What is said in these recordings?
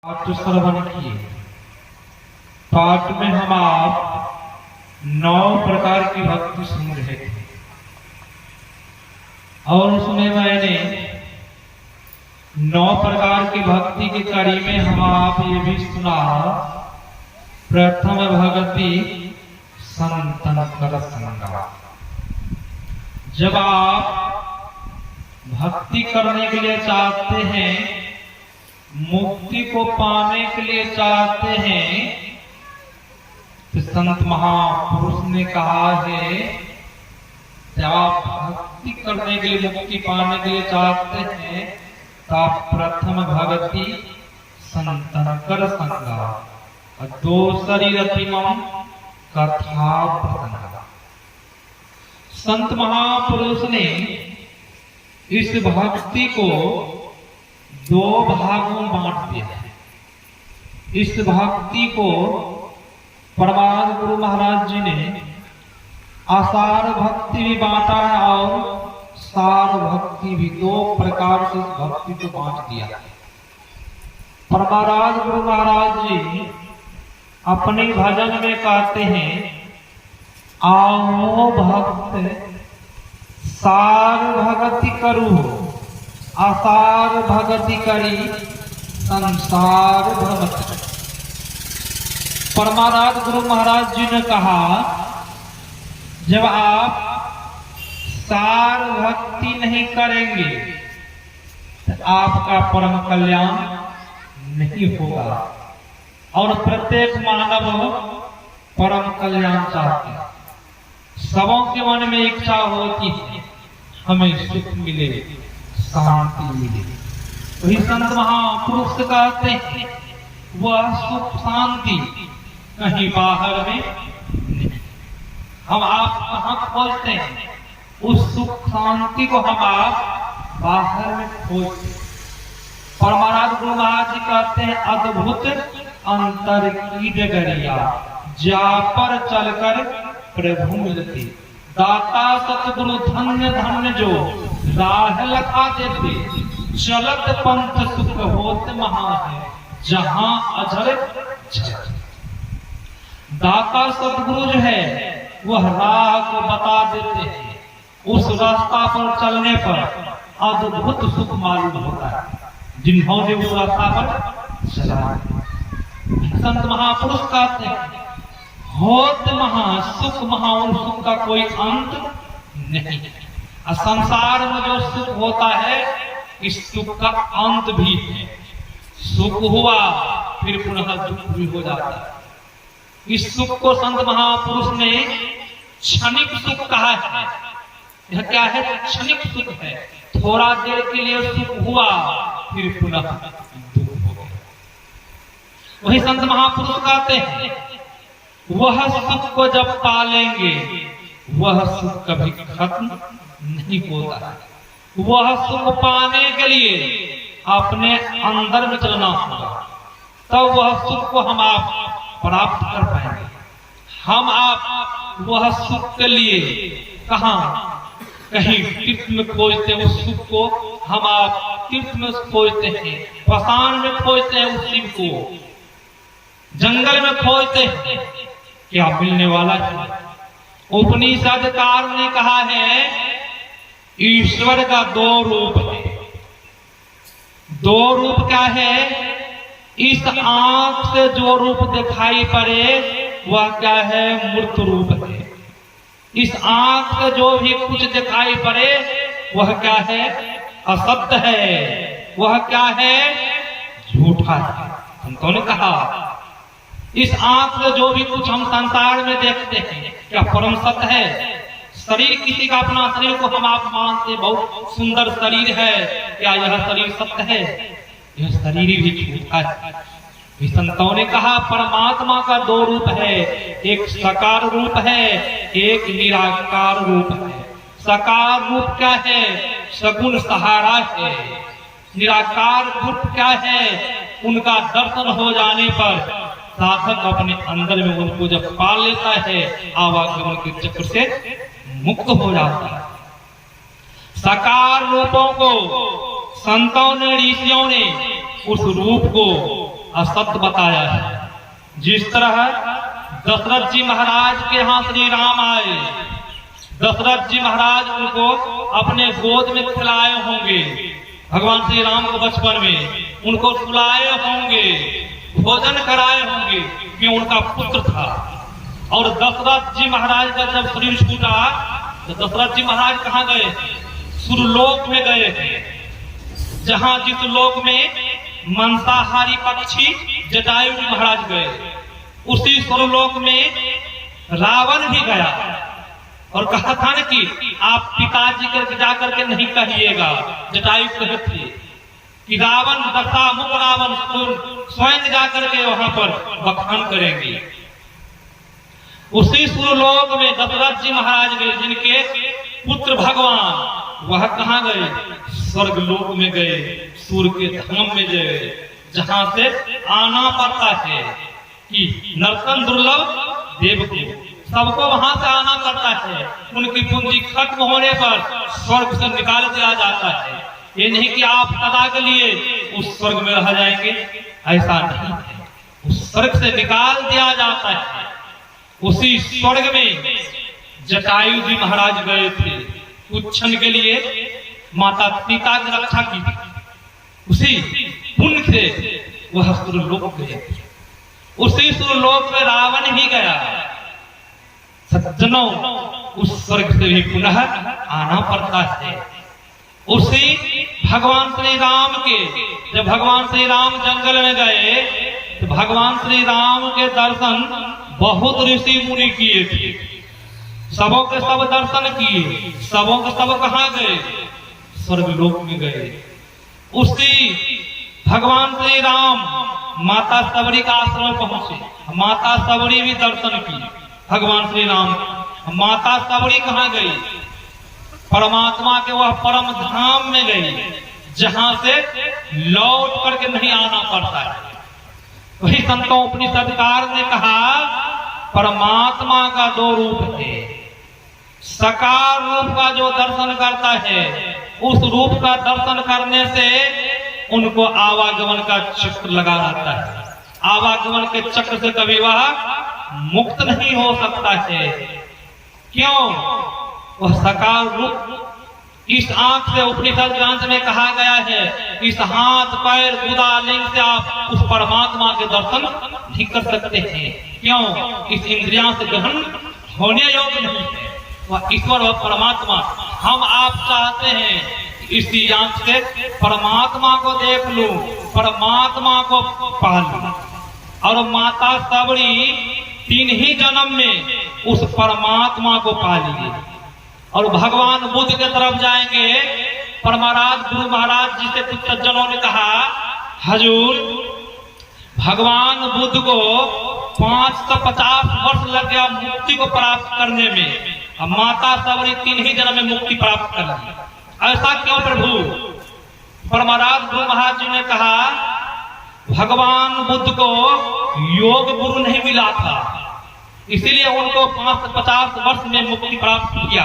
पाठ श्रवण किए। पाठ में हम आप 9 प्रकार की भक्ति सुन रहे थे और उसमें मैंने 9 प्रकार की भक्ति की कड़ी में हम आप ये भी सुना, प्रथम भक्ति संतन कर संगा। जब आप भक्ति करने के लिए चाहते हैं, मुक्ति को पाने के लिए चाहते हैं, तो संत महापुरुष ने कहा है कि आप भक्ति करने के लिए, मुक्ति पाने के लिए चाहते हैं तो आप प्रथम भक्ति संतन कर संगा और दूसरी रतिमम कथा प्रसंगा। संत महापुरुष ने इस भक्ति को 2 भागों में बांट दिया है। इस भक्ति को परमार्थ गुरु महाराज जी ने आसार भक्ति भी बांटा है और सार भक्ति भी, 2 प्रकार से इस भक्ति को बांट दिया है। परमार्थ गुरु महाराज जी अपने भजन में कहते हैं, आओ भक्त सार भगति करू, आसार भगति करी संसार भ्रमत। परमार्थ गुरु महाराज जी ने कहा, जब आप सार भक्ति नहीं करेंगे तो आपका परम कल्याण नहीं होगा। और प्रत्येक मानव परम कल्याण चाहते हैं। सबों के मन में इच्छा होती है हमें सुख मिले, शांति मिले। वही संत महापुरुष कहते हैं, वह सुख शांति कहीं बाहर में नहीं। हम आप कहाँ खोजते हैं? उस सुख शांति को हम आप बाहर में खोजते हैं। परमार्थ गुरु महाराज जी कहते हैं, अद्भुत अंतर की डगरिया जा पर चलकर प्रभु मिलते, दाता सतगुरु धन्य धन्य जो राह लखा देते, चलत पंथ सुख होत महा है जहां अजर। दाता सतगुरु जो है वह राह को बता देते हैं। उस रास्ता पर चलने पर अद्भुत सुख मालूम होता है जिन्होंने उस रास्ता पर चला। संत महापुरुष कहते हैं, होत महा सुख, महा और सुख का कोई अंत नहीं। संसार में जो सुख होता है, इस सुख का अंत भी है। सुख हुआ फिर पुनः दुख भी हो जाता है। इस सुख को संत महापुरुष ने क्षणिक सुख कहा है। यह क्या है? क्षणिक सुख है। थोड़ा देर के लिए सुख हुआ फिर पुनः दुख हो गया। वही संत महापुरुष कहते हैं, वह सुख को जब पालेंगे वह सुख कभी खत्म नहीं होता। वह सुख पाने के लिए अपने अंदर में चलना होगा, तब वह सुख को हम आप प्राप्त कर पाएंगे। हम आप वह सुख के लिए कहाँ कहीं तीर्थ में खोजते हैं, उस सुख को हम आप तीर्थ में खोजते हैं, पाषाण में खोजते हैं, उस शिव को जंगल में खोजते हैं, क्या मिलने वाला है? उपनिषदकार ने कहा है, ईश्वर का 2 रूप है। 2 रूप क्या है? इस आंख से जो रूप दिखाई पड़े वह क्या है? मूर्त रूप है। इस आंख से जो भी कुछ दिखाई पड़े वह क्या है? असत्य है। वह क्या है? झूठा है। संतों ने कहा, इस आंख से जो भी कुछ हम संसार में देखते हैं क्या परम सत्य है? शरीर, किसी का अपना शरीर को हम आप मानते बहुत सुंदर शरीर है, क्या यह शरीर सत्य है? यह शरीर भी झूठा है। संतों ने कहा, परमात्मा का 2 रूप है, एक साकार रूप है, एक निराकार रूप है। साकार रूप क्या है? सगुण सहारा है। निराकार रूप क्या है? उनका दर्शन हो जाने पर साधक अपने अंदर में उनको जब पा लेता है, आवागमन के चक्र से मुक्त हो जाता है। साकार रूपों को संतों ने, ऋषियों ने उस रूप को असत्य बताया है। जिस तरह दशरथ जी महाराज के यहाँ श्री राम आए, दशरथ जी महाराज उनको अपने गोद में खिलाए होंगे, भगवान श्री राम को बचपन में उनको सुलाए होंगे, भोजन कराए होंगे, कि उनका पुत्र था। और दशरथ जी महाराज का जब शरीर छूटा तो दशरथ जी महाराज कहाँ गए? सुरलोक में गए थे, जहां जिस लोक में मांसाहारी पक्षी जटायु जी महाराज गए, उसी सुरलोक में रावण भी गया और कहा था न कि आप पिताजी के जाकर के नहीं कहिएगा। जटायु कहे थे कि रावण दशा मुख रावण स्वयं जाकर के वहां पर बखान करेंगे। उसी सुरलोक में दशरथ जी महाराज गए, जिनके पुत्र भगवान, वह कहाँ गए? स्वर्ग लोक में गए, सूर्य के धाम में गए, जहां से आना पड़ता है कि नरसन दुर्लभ देव को, सबको वहां से आना पड़ता है। उनकी पूंजी खत्म होने पर स्वर्ग से निकाल दिया जाता है। ये नहीं कि आप सदा के लिए उस स्वर्ग में रह जाएंगे, ऐसा नहीं है। उस स्वर्ग से निकाल दिया जाता है। उसी स्वर्ग में जटायु जी महाराज गए थे कुछ क्षण के लिए, माता सीता की रक्षा की। उसी पुण्य से वह सुरलोक गए। उसी सुरलोक में रावण भी गया। सज्जनों, उस स्वर्ग से भी पुनः आना पड़ता है। उसी भगवान श्री राम के, जब भगवान श्री राम जंगल में गए तो भगवान श्री राम के दर्शन बहुत ऋषि मुनि किए थे। सबों के सब दर्शन किए, सबों के सब कहाँ गए? स्वर्गलोक में गए। उसी भगवान श्री राम माता सबरी का आश्रम पहुंचे, माता सबरी भी दर्शन की भगवान श्री राम। माता सबरी कहाँ गई? परमात्मा के वह परम धाम में गई, जहां से लौट करके नहीं आना पड़ता है। वही संतों उपनिषदकार ने कहा, परमात्मा का दो रूप है। साकार रूप का जो दर्शन करता है, उस रूप का दर्शन करने से उनको आवागमन का चक्र लगा रहता है। आवागमन के चक्र से कभी वह मुक्त नहीं हो सकता है। क्यों? वह साकार रूप, इस आंख से उपनिषद ग्रंथ में कहा गया है, इस हाथ पैर गुदा लिंग से आप उस परमात्मा के दर्शन नहीं कर सकते हैं। क्यों? इस इंद्रियां से ग्रहण होने योग्य नहीं है। वह ईश्वर व परमात्मा, हम आप चाहते हैं इसी आंख से परमात्मा को देख लूं, परमात्मा को पा लूं। और माता सबरी 3 ही जन्म में उस परमात्मा को पा लिए और भगवान बुद्ध के तरफ जाएंगे। परमाराज गुरु महाराज जी से कुछ सज्जनों ने कहा, हजूर, भगवान बुद्ध को 550 वर्ष लग गया मुक्ति को प्राप्त करने में, माता सबरी 3 ही जन्म में मुक्ति प्राप्त कर ली, ऐसा क्यों प्रभु? परमाराज गुरु महाराज जी ने कहा, भगवान बुद्ध को योग गुरु नहीं मिला था, इसीलिए उनको 550 वर्ष में मुक्ति प्राप्त किया,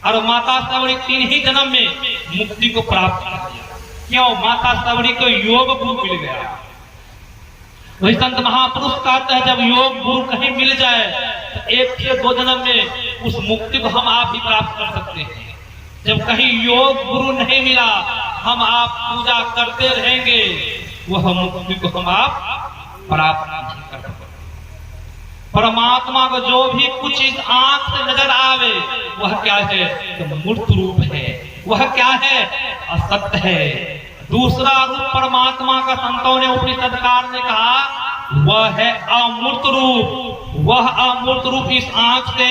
और माता सबरी 3 ही जन्म में मुक्ति को प्राप्त किया। क्यों? माता सबरी को योग गुरु मिल गया। वही संत महापुरुष कहते हैं, जब योग गुरु कहीं मिल जाए तो 1 से 2 जन्म में उस मुक्ति को हम आप भी प्राप्त कर सकते हैं। जब कहीं योग गुरु नहीं मिला, हम आप पूजा करते रहेंगे, वह मुक्ति को हम आप प्राप्त नहीं कर सकते। परमात्मा को जो भी कुछ इस आंख से नजर आवे, वह क्या है? तो मूर्त रूप है। वह क्या है? असत्य है। दूसरा रूप परमात्मा का संतों ने उपनिषदकार ने कहा, वह है अमूर्त रूप। वह अमूर्त रूप इस आंख से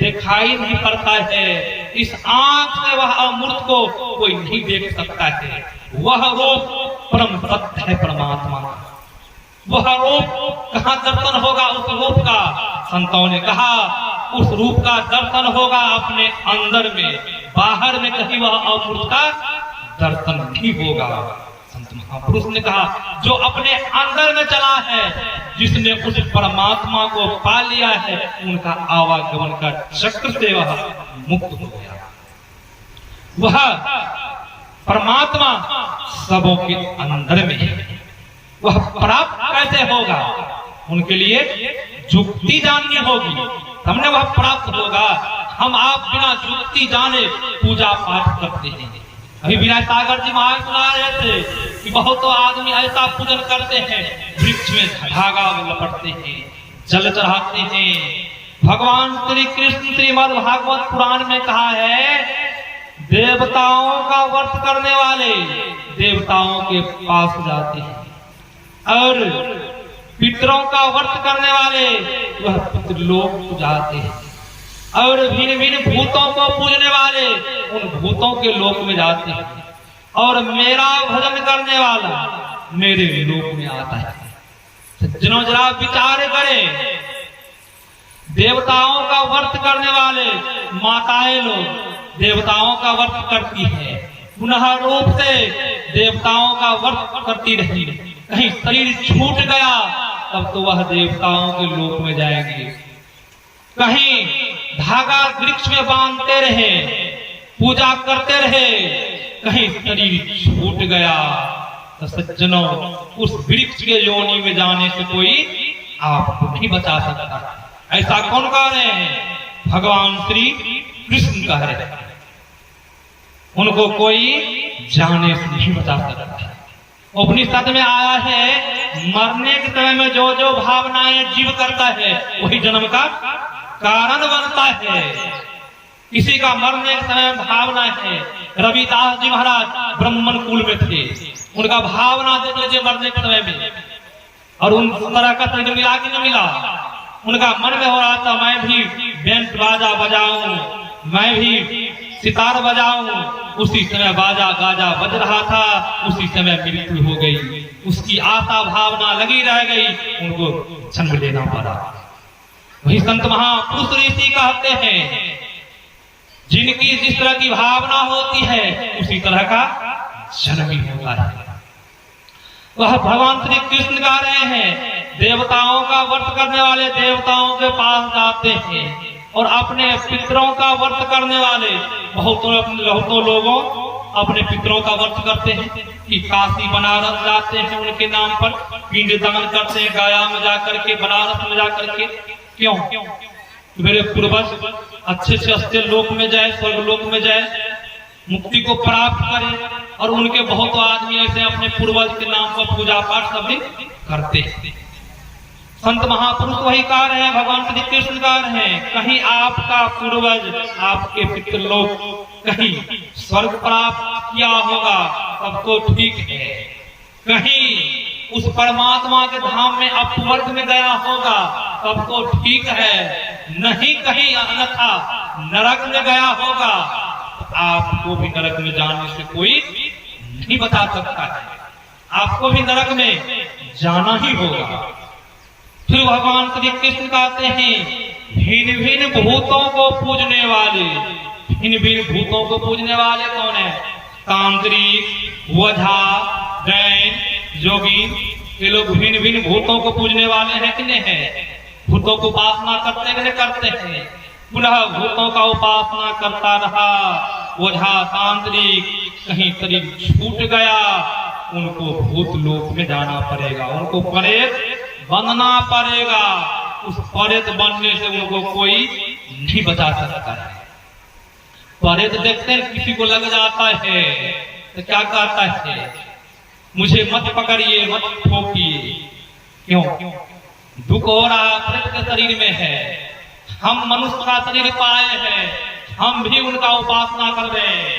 दिखाई नहीं पड़ता है। इस आंख से वह अमूर्त को कोई नहीं देख सकता है। वह रूप परम सत्य है परमात्मा। वह रूप कहाँ दर्शन होगा? उस रूप का संतों ने कहा, उस रूप का दर्शन होगा अपने अंदर में, बाहर में कहीं वह अमूर्त का दर्शन नहीं होगा। संत महापुरुष ने कहा, जो अपने अंदर में चला है, जिसने उस परमात्मा को पा लिया है, उनका आवागमन का चक्र से वह मुक्त हो गया। वह परमात्मा सबों के अंदर में है। वह प्राप्त कैसे होगा? उनके लिए जुक्ति जाननी होगी, हमने वह प्राप्त होगा। हम आप बिना जुक्ति जाने पूजा पाठ करते हैं। अभी विनय सागर जी महाराज सुना रहे थे कि बहुत आदमी ऐसा पूजन करते हैं, वृक्ष में धागा लपटते हैं, जल चढ़ाते हैं। भगवान श्री कृष्ण श्रीमद् भागवत पुराण में कहा है, देवताओं का व्रत करने वाले देवताओं के पास जाते हैं और पितरों का व्रत करने वाले वह पितृलोक को जाते हैं और भिन्न भिन्न भूतों को पूजने वाले उन भूतों के लोक में जाते हैं और मेरा भजन करने वाला मेरे लोक में आता है। सज्जनों जरा विचार करें, देवताओं का व्रत करने वाले माताएं लोग देवताओं का व्रत करती है, पुनः रूप से देवताओं का व्रत करती रही, कहीं शरीर छूट गया तब तो वह देवताओं के लोक में जाएंगे। कहीं धागा वृक्ष में बांधते रहे, पूजा करते रहे, कहीं शरीर छूट गया तो सज्जनों उस वृक्ष के योनि में जाने से कोई आपको नहीं बचा सकता। ऐसा कौन कह रहे हैं? भगवान श्री कृष्ण कह रहे हैं। उनको कोई जाने से नहीं बचा सकता। उपनिषद में आया है, मरने के समय में जो जो भावनाएं जीव करता है वही जन्म का कारण बनता है। किसी का मरने के समय भावना है, रविदास जी महाराज ब्राह्मण कुल में थे, उनका भावना देख लीजिए मरने के समय में, और उन तरह का शरीर मिला कि नहीं मिला? उनका मन में हो रहा था मैं भी बैंड बाजा बजाऊं, मैं भी सितार बजाऊं। उसी समय बाजा गाजा बज रहा था, उसी समय मृत्यु हो गई। उसकी आशा भावना लगी रह गई, उनको जन्म लेना पड़ा। वही संत महापुरुष ऋषि कहते हैं, जिनकी जिस तरह की भावना होती है उसी तरह का जन्म ही होता है। वह भगवान श्री कृष्ण गा रहे हैं, देवताओं का व्रत करने वाले देवताओं के पास जाते हैं और अपने पितरों का व्रत करने वाले बहुतों लोगों अपने पितरों का व्रत करते हैं कि काशी बनारस जाते हैं, उनके नाम पर पिंड दान करते हैं, गया में जाकर के, बनारस में जाकर के। क्यों? मेरे पूर्वज अच्छे से अच्छे लोक में जाए, स्वर्ग लोक में जाए, मुक्ति को प्राप्त करे। और उनके बहुत आदमी ऐसे अपने पूर्वज के नाम पर पूजा पाठ सभी करते हैं। संत महापुरुष वही कह रहे हैं, भगवान श्री कृष्ण कह रहे हैं, कहीं आपका पूर्वज आपके पितृलोक कहीं स्वर्ग प्राप्त किया होगा तब तो ठीक है, कहीं उस परमात्मा के धाम में अपवर्ग में गया होगा तब तो ठीक है, नहीं कहीं अन्यथा नरक में गया होगा तो आपको भी नरक में जाने से कोई नहीं बता सकता है, आपको भी नरक में जाना ही होगा। फिर भगवान श्री कृष्ण कहते हैं, भिन्न भिन्न भूतों को पूजने वाले, भिन्न भिन्न भूतों को पूजने वाले कौन है? तांत्रिक, वधा, दैन, योगी, ये लोग भिन्न भिन्न भूतों को पूजने वाले हैं कि नहीं है? भूतों को उपासना करते हैं, करते हैं। पुनः भूतों का उपासना करता रहा, वधा तांत्रिक, कहीं शरीर छूट गया, उनको भूत लोक में जाना पड़ेगा, उनको प्रेत बनना पड़ेगा। उस प्रेत बनने से उनको कोई नहीं बचा सकता है। प्रेत देखते हैं किसी को लग जाता है तो क्या कहता है, मुझे मत पकड़िए, मत ठोकिए। क्यों? दुख हो रहा प्रेत के शरीर में है, हम मनुष्य का शरीर पाए हैं, हम भी उनका उपासना कर रहे हैं,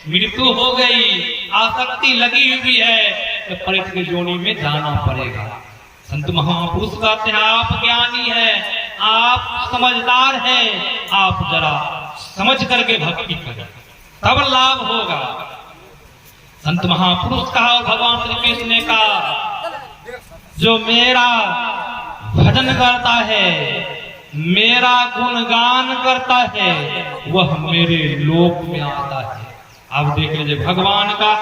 मृत्यु हो गई, आसक्ति लगी हुई है तो प्रेत के योनि में जाना पड़ेगा। संत महापुरुष कहते हैं, आप ज्ञानी है, आप समझदार है, आप जरा समझ करके भक्ति करें तब लाभ होगा। संत महापुरुष कहा और भगवान श्री कृष्ण ने कहा, जो मेरा भजन करता है, मेरा गुणगान करता है, वह मेरे लोक में आता है। अब देख लीजिए भगवान का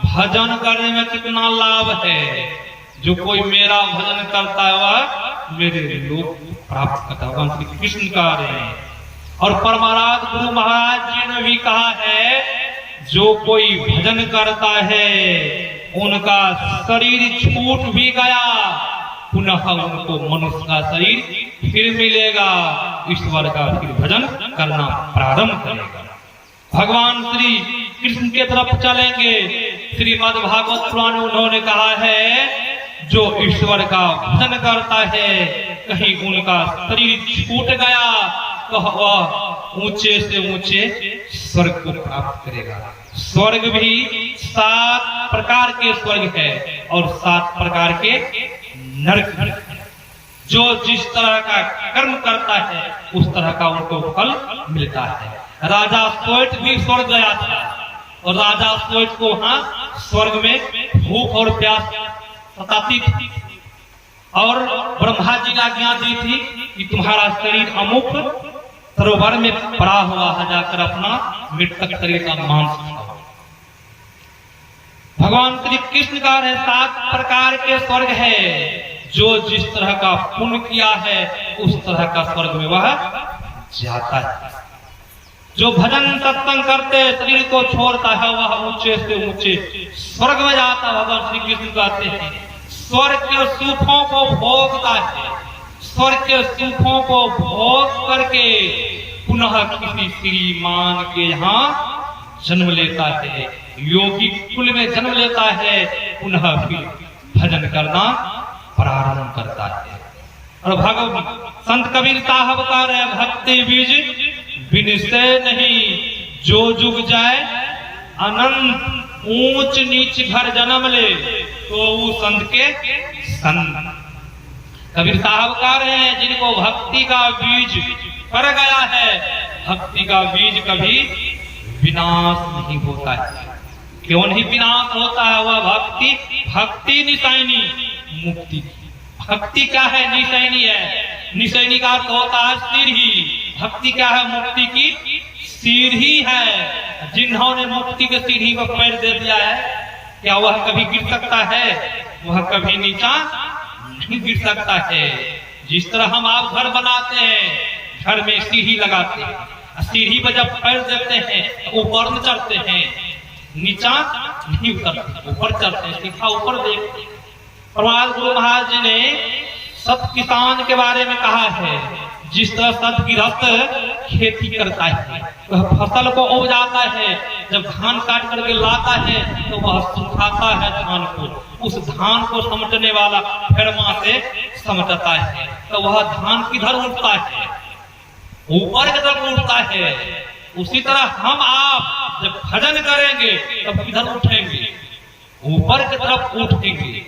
भजन करने में कितना लाभ है। जो कोई मेरा भजन करता है वह मेरे लोक प्राप्त करता है, भगवान श्री कृष्ण कह रहे हैं। और परमाराध गुरु महाराज जी ने भी कहा है, जो कोई भजन करता है उनका शरीर छूट भी गया, पुनः उनको मनुष्य का शरीर फिर मिलेगा, ईश्वर का फिर भजन करना प्रारंभ करेगा। भगवान श्री कृष्ण के तरफ चलेंगे। श्रीमद् भागवत पुराण में उन्होंने कहा है जो ईश्वर का भजन करता है कहीं उनका शरीर छूट गया तो वह ऊंचे से ऊंचे स्वर्ग को प्राप्त करेगा। स्वर्ग भी 7 प्रकार के स्वर्ग है और 7 प्रकार के नरक। जो जिस तरह का कर्म करता है उस तरह का उनको फल मिलता है। राजा सोएट भी स्वर्ग गया था और राजा सोएट को वहां स्वर्ग में भूख और प्यास सताती थी और ब्रह्मा जी ने आज्ञा दी थी कि तुम्हारा शरीर अमुक सरोवर में पड़ा हुआ है, जाकर अपना मृतक शरीर का मांस खाओ। भगवान श्री कृष्ण का 7 प्रकार के स्वर्ग है। जो जिस तरह का पुण्य किया है उस तरह का स्वर्ग में वह जाता है। जो भजन सत्संग करते शरीर को छोड़ता है वह ऊंचे से ऊंचे स्वर्ग में जाता है। भगवान श्री कृष्ण कहते हैं स्वर्ग के सुखों को भोगता है, स्वर्ग के सुखों को भोग करके पुनः किसी श्रीमान के यहाँ जन्म लेता है, योगी कुल में जन्म लेता है, पुनः फिर भजन करना प्रारंभ करता है। और भगवान संत कबीर साहब का रहे भक्ति बीज विनिश्चय नहीं, जो जुग जाए अनंत ऊंच नीच घर जन्म ले तो वो संत के संत। कबीर साहब कह रहे हैं जिनको भक्ति का बीज पड़ गया है, भक्ति का बीज कभी विनाश नहीं होता है। क्यों नहीं विनाश होता है? वह भक्ति निशानी मुक्ति। भक्ति क्या है? निशानी है। निशानी का अर्थ होता है सीढ़ी। भक्ति क्या है? मुक्ति की सीढ़ी है। जिन्होंने मुक्ति के सीढ़ी को पैर दे दिया है क्या वह कभी गिर सकता है? वह कभी नीचा नहीं गिर सकता है। जिस तरह हम आप घर बनाते हैं, घर में सीढ़ी लगाते हैं, सीढ़ी पर जब पैर देते हैं ऊपर न चढ़ते हैं, नीचा नहीं उतरते, ऊपर चढ़ते हैं, सीधा ऊपर देखते हैं। प्रमाद गुरु महाराज जी ने सत किसान के बारे में कहा है। जिस तरह सत गृहस्थ खेती करता है, वह फसल को उपजाता है, जब धान काट करके लाता है तो वह सुखाता है धान को, उस धान को समेटने वाला फरमा से समेटता है तो वह धान किधर उठता है? ऊपर की तरफ उठता है। उसी तरह हम आप जब भजन करेंगे तब किधर उठेंगे? ऊपर की तरफ उठेंगे।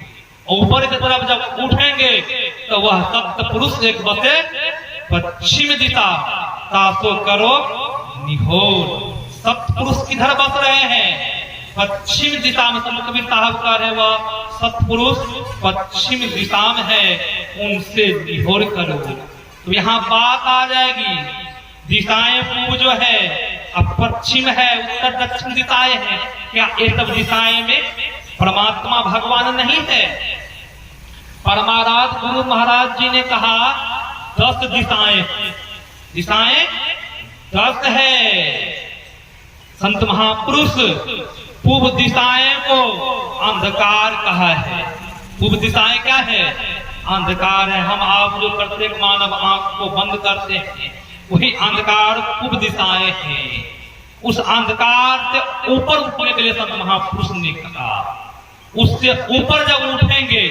ऊपर की तरफ जब उठेंगे तो वह सत्पुरुष एक बसे पश्चिम दिशा तासो करो निहोर। सत्पुरुष किधर बस रहे हैं? पश्चिम दिशा में। संत कबीर साहब का है वह सत्पुरुष पश्चिम दिशा में है, उनसे निहोर करो। तो यहाँ बात आ जाएगी। दिशाएं पूर्व जो है, अब पश्चिम है, उत्तर दक्षिण दिशाएं हैं। क्या ये सब दिशाएं में परमात्मा भगवान नहीं है? परमाराध गुरु महाराज जी ने कहा 10 दिशाएं, दिशाएं 10 है। संत महापुरुष पूर्व दिशाएं को अंधकार कहा है। पूर्व दिशाएं क्या है? अंधकार है। हम आप जो प्रत्येक मानव आंख को बंद करते हैं वही अंधकार पूर्व दिशाएं हैं। उस अंधकार से ऊपर उठने के लिए संत महापुरुष ने कहा। उससे ऊपर जब उठेंगे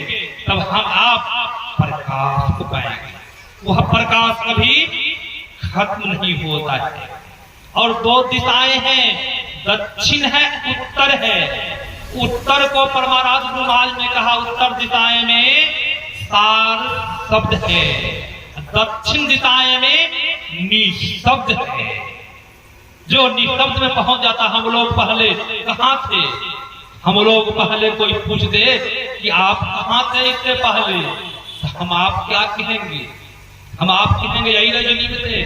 तब हम आप प्रकाश को पाएंगे। वह प्रकाश कभी खत्म नहीं होता है। और 2 दिशाएं हैं, दक्षिण है, उत्तर है। उत्तर को परमाराध गुरु महाराज ने कहा उत्तर दिशाएं में सार शब्द है, दक्षिण दिशाएं में निशब्द है। जो निशब्द में पहुंच जाता, हम लोग पहले कहाँ थे? हम लोग पहले कोई पूछ दे कि आप कहाँ थे इससे पहले, तो हम आप क्या कहेंगे? हम आप कहेंगे यही रजनी में थे।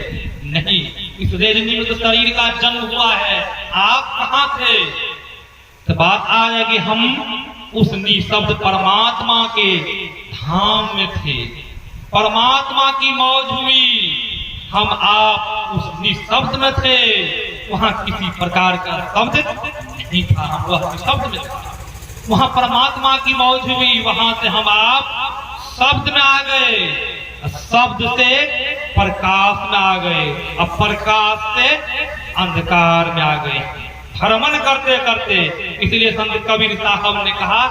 नहीं, इस रजनी में तो शरीर का जन्म हुआ है। आप कहाँ थे? तो बात आ जाएगी हम उस निशब्द परमात्मा के धाम में थे। परमात्मा की मौज हुई, हम आप उस निशब्द में थे। वहां किसी प्रकार का शब्द नहीं था, हम वह निशब्द में था। वहां परमात्मा की मौज हुई, वहां से हम आप शब्द में आ गए, शब्द से प्रकाश में आ गए, अब प्रकाश से अंधकार में आ गए, भ्रमण करते करते। इसलिए संत कबीर साहब ने कहा,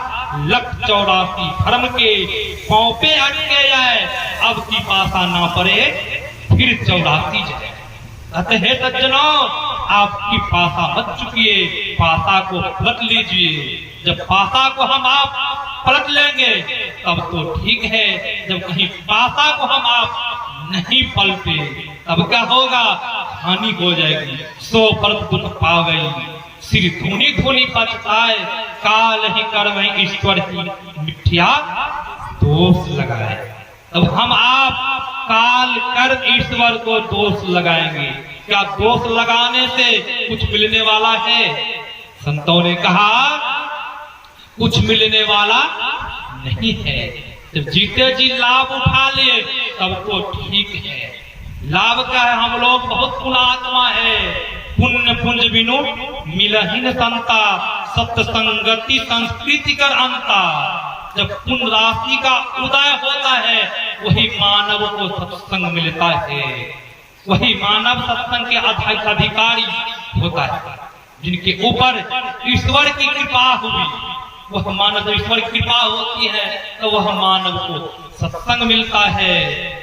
184 भ्रम के पांव पे अटके जाए, अब की पासा ना पड़े फिर 84 जाए। कहते हैं सज्जनों, आपकी पासा मत चुकिए, पासा को पलट लीजिए। जब पासा को हम आप पलट लेंगे तब तो ठीक है, जब कहीं पासा को हम आप नहीं पलटे तब क्या होगा, हानि हो जाएगी। 100 परत दुख पा गई, सिर धूनी धूनी पछताए, काल ही कर में ईश्वर की मिथ्या दोष लगाए। तब हम आप काल कर ईश्वर को दोष लगाएंगे, क्या दोष लगाने से कुछ मिलने वाला है? संतों ने कहा कुछ मिलने वाला नहीं है। जब जीते जी लाभ उठा लिए तब तो ठीक है। लाभ क्या है, हम लोग बहुत पुण्यात्मा है, पुण्य पुंज बिनु मिलहीन संता, सत्संगति संस्कृति कर अंता। जब पुण्य राशि का उदय होता है वही मानव को सत्संग मिलता है, वही मानव सत्संग के अधिकारी होता है। जिनके ऊपर ईश्वर की कृपा हुई, वह मानव, ईश्वर की कृपा होती है तो वह मानव को सत्संग मिलता है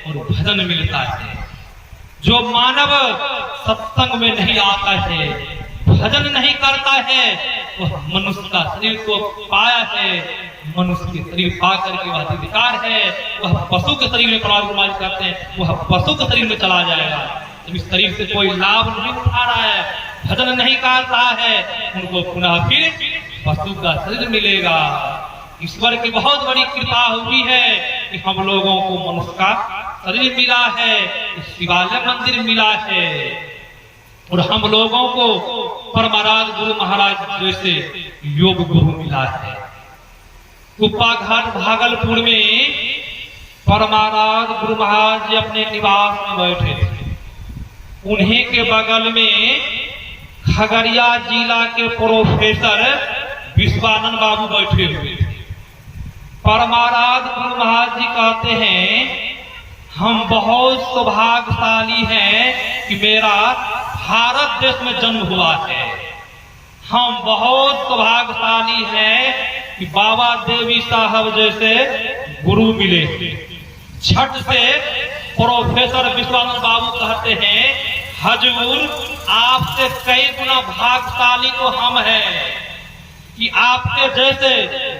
और भजन मिलता है। जो मानव सत्संग में नहीं आता है, भजन नहीं करता है, वह मनुष्य का शरीर को पाया है, मनुष्य के शरीर पाकर के वह अधिकार है, वह पशु के शरीर में प्रवेश करते हैं, वह पशु के शरीर में चला जाएगा। जब इस शरीर से कोई लाभ नहीं उठा रहा है, भजन नहीं कर रहा है, उनको पुनः फिर पशु का शरीर मिलेगा। ईश्वर की बहुत बड़ी कृपा हुई है कि हम लोगों को मनुष्य का शरीर मिला है, शिवालय मंदिर मिला है, और हम लोगों को परमाराज गुरु महाराज जैसे योग गुरु मिला है। कुप्पा घाट भागलपुर में परमाराज गुरु महाराज जी अपने निवास में बैठे थे। उन्हीं के बगल में खगड़िया जिला के प्रोफेसर विश्वानंद बाबू बैठे हुए थे। परमाराज गुरु महाराज जी कहते हैं, हम बहुत सौभाग्यशाली हैं कि मेरा भारत देश में जन्म हुआ है। हम बहुत सौभाग्यशाली हैं कि बाबा देवी साहब जैसे गुरु मिले। झट से प्रोफेसर विश्वानंद बाबू कहते हैं, हजूर आपसे कई गुना भाग्यशाली तो हम हैं कि आपके जैसे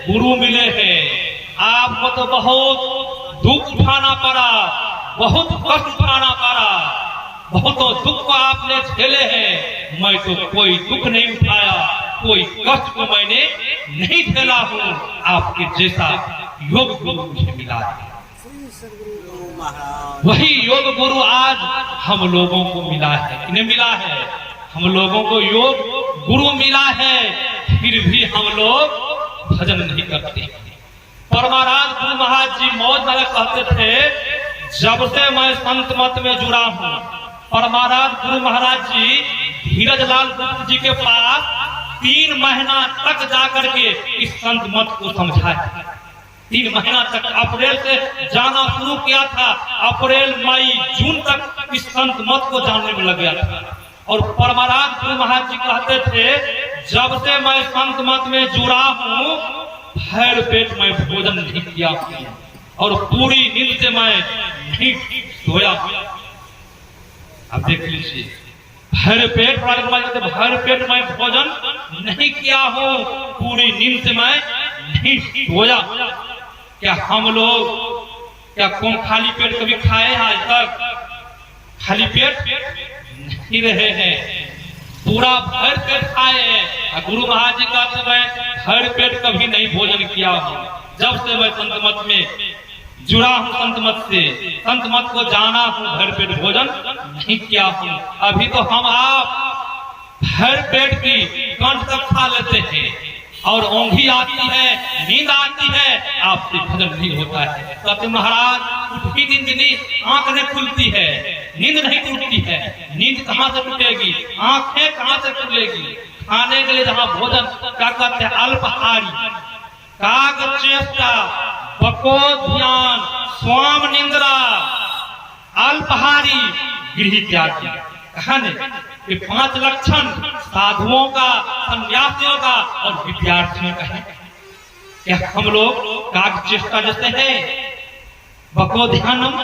गुरु मिले हैं। आपको तो बहुत दुख उठाना पड़ा, बहुत कष्ट उठाना पड़ा, बहुत दुख को आपने झेले हैं। मैं तो कोई दुख नहीं उठाया, कोई कष्ट को मैंने नहीं झेला हूँ। आपके जैसा योग गुरु मुझे मिला है। वही योग गुरु आज हम लोगों को मिला है, इन्हें मिला है। हम लोगों को योग गुरु मिला है, फिर भी हम लोग भजन नहीं करते। परमाराज गुरु महाराज जी मौज में कहते थे, जब से मैं संत मत में जुड़ा हूँ, परमाराज गुरु महाराज जी धीरज लाल गुप्त जी के पास 3 महीना तक जाकर के इस संत मत को समझाया। 3 महीना तक अप्रैल से जाना शुरू किया था, अप्रैल मई जून तक इस संत मत को जानने में लग गया था। और परमाराज गुरु महाराज जी कहते थे, जब से मैं संत मत में जुड़ा हूँ, भर पेट में भोजन नहीं किया और पूरी नींद से मैं नहीं सोया। अब देख लीजिए, भर पेट में भोजन नहीं किया हूँ, पूरी नींद से मैं नहीं सोया। क्या हम लोग क्या कौन खाली पेट कभी खाए हैं? आज तक खाली पेट नहीं रहे हैं, पूरा भर पेट खाए हैं। गुरु महाराज जी का तो मैं भर पेट कभी नहीं भोजन किया हूँ। जब से मैं संत मत में जुड़ा हूँ, संत मत से संत मत को जाना हूँ, भर पेट भोजन नहीं किया हूँ। अभी तो हम आप भर पेट की कंठ तक खा लेते हैं और ऊँघी आती है, नींद आती है, आपसे भजन नहीं होता है। कहते महाराज उठी नींद नहीं, आंख नहीं खुलती है, नींद नहीं टूटती है। नींद कहाँ से टूटेगी, आंखें कहाँ से खुलेगी? खाने के लिए जहाँ भोजन क्या कहते हैं, अल्पाहारी, काग चेष्टा, बको ध्यान, स्वाम निंद्रा, अल्पहारी, गृह त्यागी। कहने ये 5 लक्षण साधुओं का, सन्यासियों का और विद्यार्थियों का है। क्या हम लोग काग चेष्टा जैसे हैं? बको ध्यानम,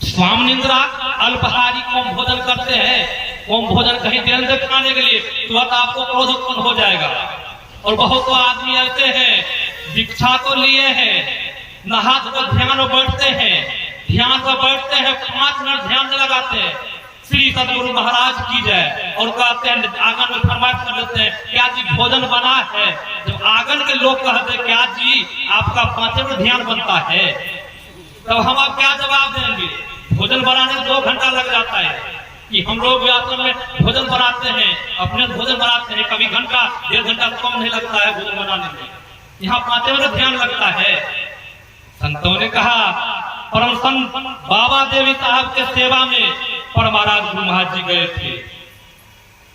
स्वाम निंद्रा, अल्पहारी, कम भोजन करते हैं। कम भोजन कहीं देर से खाने के लिए तुरंत आपको क्रोध उत्पन्न हो जाएगा। और बहुत आदमी ऐसे हैं, दीक्षा तो लिए हैं, नहा धोकर ध्यान में बैठते हैं, ध्यान पर बैठते हैं, 5 मिनट ध्यान में लगाते हैं, श्री सदगुरु महाराज की जय, और कहते हैं आंगन में फरमाइश कर देते हैं, क्या जी भोजन बना है? जब आंगन के लोग कहते हैं क्या जी आपका 5 मिनट ध्यान बनता है, तब हम आप क्या जवाब देंगे? भोजन बनाने में 2 घंटा लग जाता है। कि हम लोग आश्रम में भोजन बनाते हैं, अपने भोजन बनाते हैं, कभी घंटा 1.5 घंटा कम नहीं लगता है भोजन बनाने में, यहाँ 5 मिनट ध्यान लगता है। संतों ने कहा, परम संत बाबा देवी साहब के सेवा में परमाराज गुरु महाराज जी गए थे।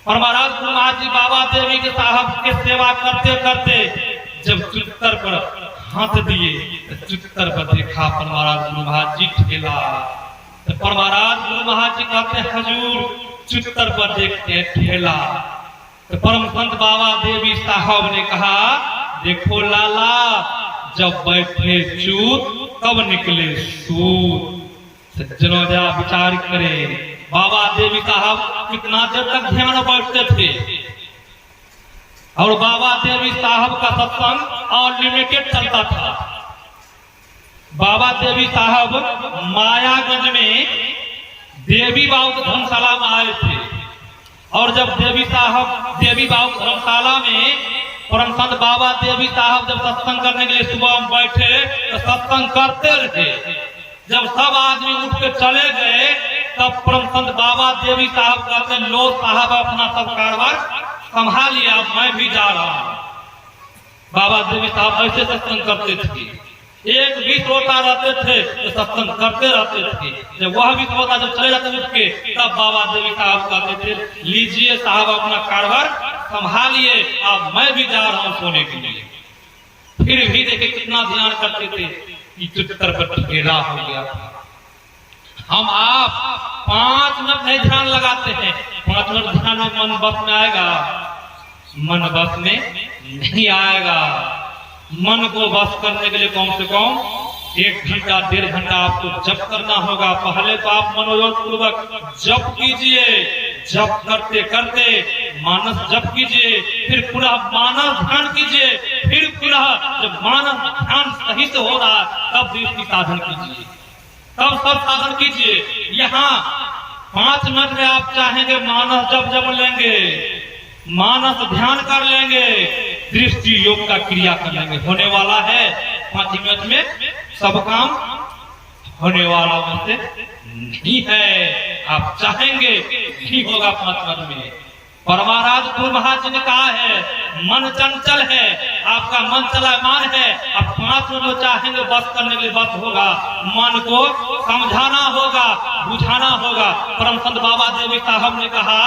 परमाराज गुरु महाराज जी बाबा देवी के साहब के सेवा करते करते जब चुत्तर पर हाथ दिए तो चुत्तर पर देखा परमाराज गुरु महाराज जी ठेला। तो परमाराज गुरु महाराज जी कहते, हजूर चुत्तर पर देखते ठेला। तो परम संत बाबा देवी साहब ने कहा, देखो लाला, जब बैठे चूत तब निकले सूत। सज्जनों जरा विचार करें, बाबा देवी साहब कितना देर तक ध्यान बैठते थे। और बाबा देवी साहब का सत्संग अनलिमिटेड चलता था। बाबा देवी साहब मायागंज में देवी बाबू धर्मशाला में आए थे। और जब देवी बाबू धर्मशाला में परम संत बाबा देवी साहब जब सत्संग करने के लिए सुबह में बैठे तो सत्संग करते रहे। जब सब आदमी उठ के चले गए तब परम संत बाबा देवी साहब कहते, लो साहब अपना सब कारोबार संभालिए, अब मैं भी जा रहा हूँ। बाबा देवी साहब ऐसे सत्संग करते थे, एक भी श्रोता रहते थे तो सत्संग करते रहते थे। जब वह भी श्रोता जब चले जाते उठ के तब बाबा देवी साहब कहते थे, लीजिए साहब अपना कारोबार संभालिए, अब मैं भी जा रहा हूँ सोने के लिए। फिर भी देखे कितना ध्यान करते थे कि चुत्तर पर ठेला हो गया। हम आप 5 मिनट नहीं ध्यान लगाते हैं, 5 मिनट ध्यान में मन बस में आएगा? मन बस में नहीं आएगा। मन को बस करने के लिए कम से कम 1 घंटा 1.5 घंटा आपको जप करना होगा। पहले तो आप मनोयोग पूर्वक जप कीजिए, जप करते करते मानस जप कीजिए, फिर पुनः मानस ध्यान कीजिए, फिर पुनः जब मानस ध्यान सही से हो रहा तब दृष्टि साधन कीजिए, तब सब साधन कीजिए। यहाँ 5 मिनट में आप चाहेंगे मानस जप लेंगे, मानस ध्यान कर लेंगे, दृष्टि योग का क्रिया कर लेंगे, होने वाला है 5 मिनट में सब काम होने वाला वैसे नहीं है। आप चाहेंगे नहीं होगा 5 मिनट में। परमाराज गुरु महाराज ने कहा है, मन चंचल है, आपका मन चलायमान है, आप 5 मिनट चाहेंगे बस करने के लिए बस होगा। मन को समझाना होगा, बुझाना होगा। परम संत बाबा देवी साहब ने कहा,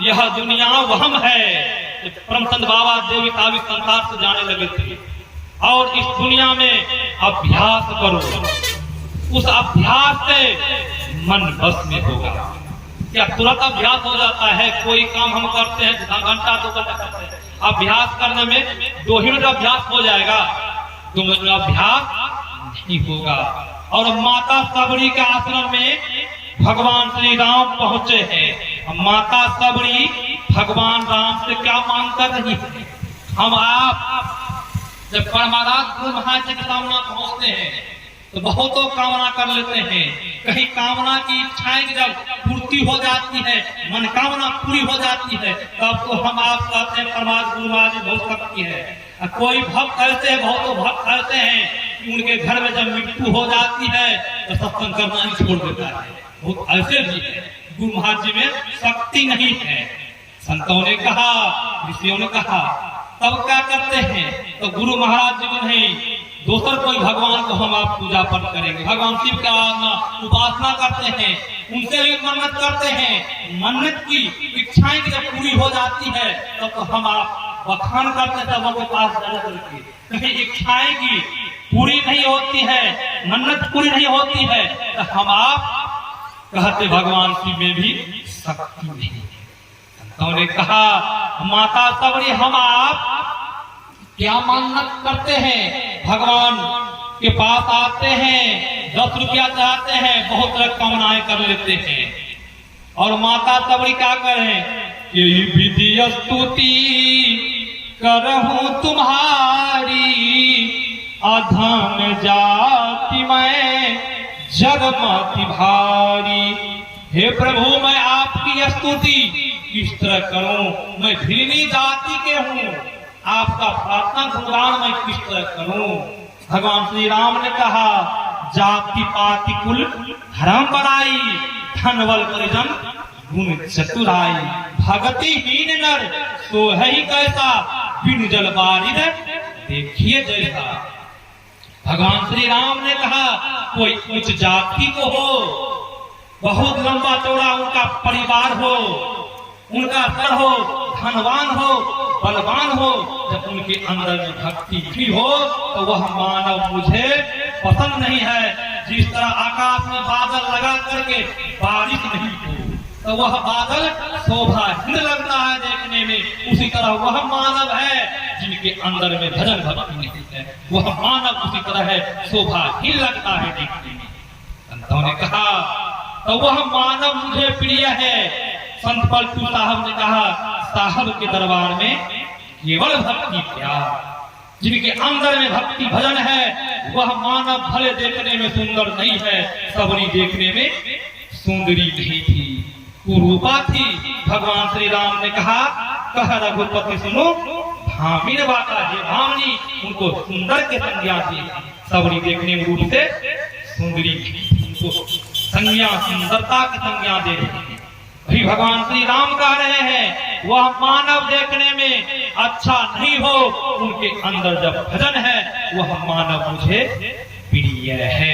यह दुनिया वहम है। परम संत बाबा देवी साहब संसार से जाने लगे थे और इस दुनिया में अभ्यास करो, उस अभ्यास से मन बस में होगा। क्या तुरंत अभ्यास हो जाता है? कोई काम हम करते हैं 1 घंटा 2 घंटा करते हैं, अभ्यास करने में 2 ही मिनट अभ्यास हो जाएगा, 2 मिनट में अभ्यास नहीं होगा। और माता सबरी के आश्रम में भगवान श्री राम पहुंचे हैं। माता सबरी भगवान राम से क्या मांग कर रही है? हम आप जब परमाराज गुरु महाराज जी के सामने पहुंचते हैं तो बहुतों कामना कर लेते हैं। कहीं कामना की इच्छाएं जब पूर्ति हो जाती है, मनोकामना पूरी हो जाती है, तब तो हम आप कहते हैं परमाराज गुरु महाराज जी बहुत शक्ति है। कोई भक्त ऐसे हैं, बहुतों भक्त ऐसे हैं कि उनके घर में जब मृत्यु हो जाती है तो सत्संग करना ही छोड़ देता है। बहुत ऐसे भी है। गुरु महाराज जी में शक्ति नहीं है। संतों ने कहा, ऋषियों ने कहा, तब क्या करते हैं? तो गुरु महाराज जी को नहीं, दूसर कोई भगवान को हम आप पूजा पाठ करेंगे। भगवान शिव का उपासना करते हैं, उनसे भी मन्नत करते हैं। मन्नत की इच्छाएं जब पूरी हो जाती है तब तो हम आप बखान करते सबों के पास जा करके, कहीं इच्छाएं की पूरी नहीं होती है, मन्नत पूरी नहीं होती है, तो हम आप कहते भगवान शिव में भी शक्ति नहीं। संतों ने कहा माता सबरी हम आप क्या मन्नत करते हैं, भगवान के पास आते हैं, 10 रुपया चाहते हैं, बहुत तरह कामनाएं कर लेते हैं, और माता सबरी क्या करें कि विधि स्तुति करहूं तुम्हारी, अधम जाति मैं जगमति भारी। हे प्रभु मैं आपकी स्तुति किस तरह करूं, मैं भिन्नी जाति के हूं, आपका प्रार्थना गुणगान मैं किस तरह करूं। भगवान श्री राम ने कहा जाति पाति कुल धर्म बनाई, धन बल परिजन गुण चतुराई, भगति हीन नर सो है ही कैसा, बिन जल बारिद देखिए जैसा। भगवान श्री राम ने कहा कोई उच्च जाति को हो, बहुत लंबा चौड़ा उनका परिवार हो, उनका सर हो, धनवान हो, बलवान हो, जब उनके अंदर में भक्ति भी हो तो वह मानव मुझे पसंद नहीं है। जिस तरह आकाश में बादल लगा करके बारिश नहीं हो तो वह बादल शोभाहीन लगता है देखने में, उसी तरह वह मानव है जिनके अंदर में भजन भक्ति नहीं है, वह मानव उसी तरह है शोभाहीन लगता है देखने में। संतों ने कहा तो वह मानव मुझे प्रिय है। संत पलटू साहब ने कहा साहब के दरबार में केवल भक्ति प्यार, जिनके अंदर में भक्ति भजन है वह मानव भले देखने में सुंदर नहीं है, सबरी देखने में सुंदरी नहीं थी, कुरूपा थी। भगवान श्री राम ने कहा कह रघुपति सुनो भामिन बाता, जे भामनी उनको सुंदर के संज्ञा दी, सबरी देखने में रूप से सुंदरी उनको संज्ञा सुंदरता की संज्ञा दे रही है। वही भगवान श्री राम कह रहे हैं वह मानव देखने में अच्छा नहीं हो, उनके अंदर जब भजन है वह मानव मुझे प्रिय है।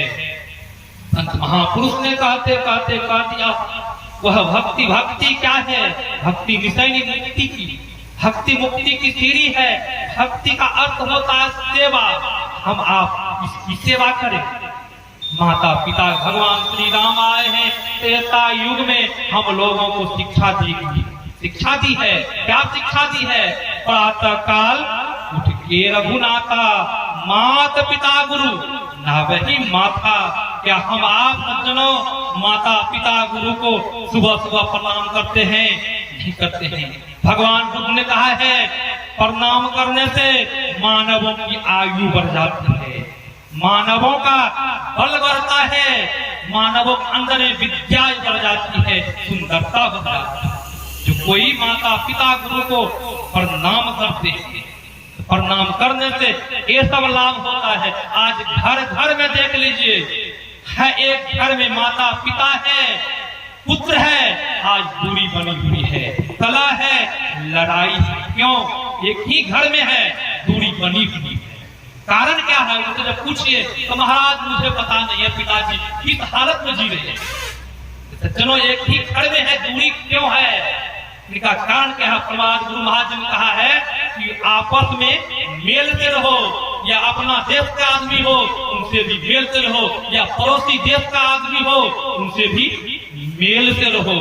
संत महापुरुष ने कहते कहते कह दिया वह भक्ति, भक्ति क्या है, भक्ति निशैनी मुक्ति की, भक्ति मुक्ति की सीढ़ी है। भक्ति का अर्थ होता है सेवा, हम आप इसकी सेवा करें। माता पिता भगवान श्री राम आए हैं त्रेता युग में, हम लोगों को शिक्षा दी है। क्या शिक्षा दी है? प्रातः काल उठ के रघुनाथा, मात पिता गुरु ना वही माथा। क्या हम आप सज्जनों माता पिता गुरु को सुबह सुबह प्रणाम करते हैं? नहीं करते हैं। भगवान बुद्ध ने कहा है प्रणाम करने से मानवों की आयु बढ़ जाती है, मानवों का बल बढ़ता है, मानवों के अंदर विद्या बढ़ जाती है, सुंदरता बढ़ जाती है। जो कोई माता पिता गुरु को प्रणाम करते हैं, प्रणाम करने से ये सब लाभ होता है। आज घर घर में देख लीजिए, है एक घर में माता पिता है, पुत्र है, आज दूरी बनी हुई है, कला है, लड़ाई है। क्यों? एक ही घर में है, दूरी बनी हुई है। कारण क्या है? उनसे जब पूछिए तो महाराज मुझे पता नहीं है पिताजी किस हालत में जी रहे हैं। सज्जनों एक ही घर में है, दूरी क्यों है? इनका कारण क्या है? प्रवाद गुरु महाराज ने कहा है कि आपस में मेल से रहो, या अपना देश का आदमी हो उनसे भी मेल से रहो, या पड़ोसी देश का आदमी हो उनसे भी मेल से रहो।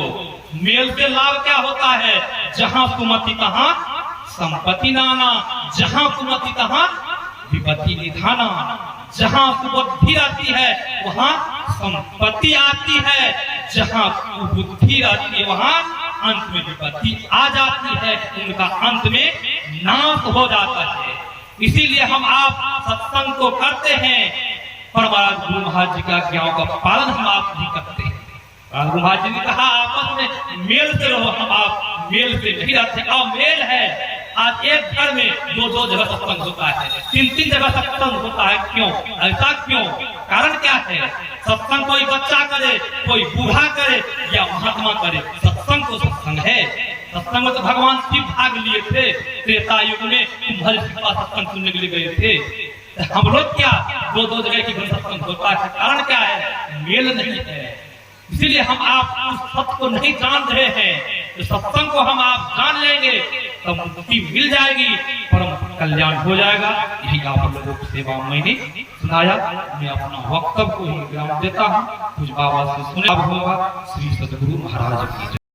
मेल से लाभ क्या होता है? जहां सुमति तहां संपत्ति नाना, जहां सुमति तहां विपत्ति निधाना। जहां सुबुद्धि रहती है वहां संपत्ति आती है, जहां कुबुद्धि रहती है वहां अंत में विपत्ति आ जाती है, उनका अंत में नाश हो जाता है। इसीलिए हम आप सत्संग को करते हैं, पर गुरु महाराज जी की आज्ञाओं का पालन हम आप नहीं करते हैं। गुरु महाराज जी ने कहा आपस में मेल से रहो, हम आप मेल से नहीं रहते। और मेल है, आज एक घर में दो जगह सत्संग होता है, तीन जगह सत्संग होता है। क्यों? ऐसा क्यों? कारण क्या है? सत्संग कोई बच्चा करे, कोई बूढ़ा करे या महात्मा करे, सत्संग तो सत्संग है। सत्संग में तो भगवान शिव भाग लिए थे, त्रेता युग में सत्संग सुनने के लिए गए थे। हम लोग क्या दो जगह की सत्संग होता है, कारण क्या है? मेल नहीं है। इसीलिए हम आप उस सत्य को नहीं जान रहे हैं। तो सत्संग को हम आप जान लेंगे तब मुक्ति मिल जाएगी, परम कल्याण हो जाएगा। यही आप लोगों की सेवा मैंने सुनाया। मैं अपना वक्तव्य को ही विराम देता हूँ। कुछ बाबा से सुना होगा। श्री सद्गुरु महाराज की जय।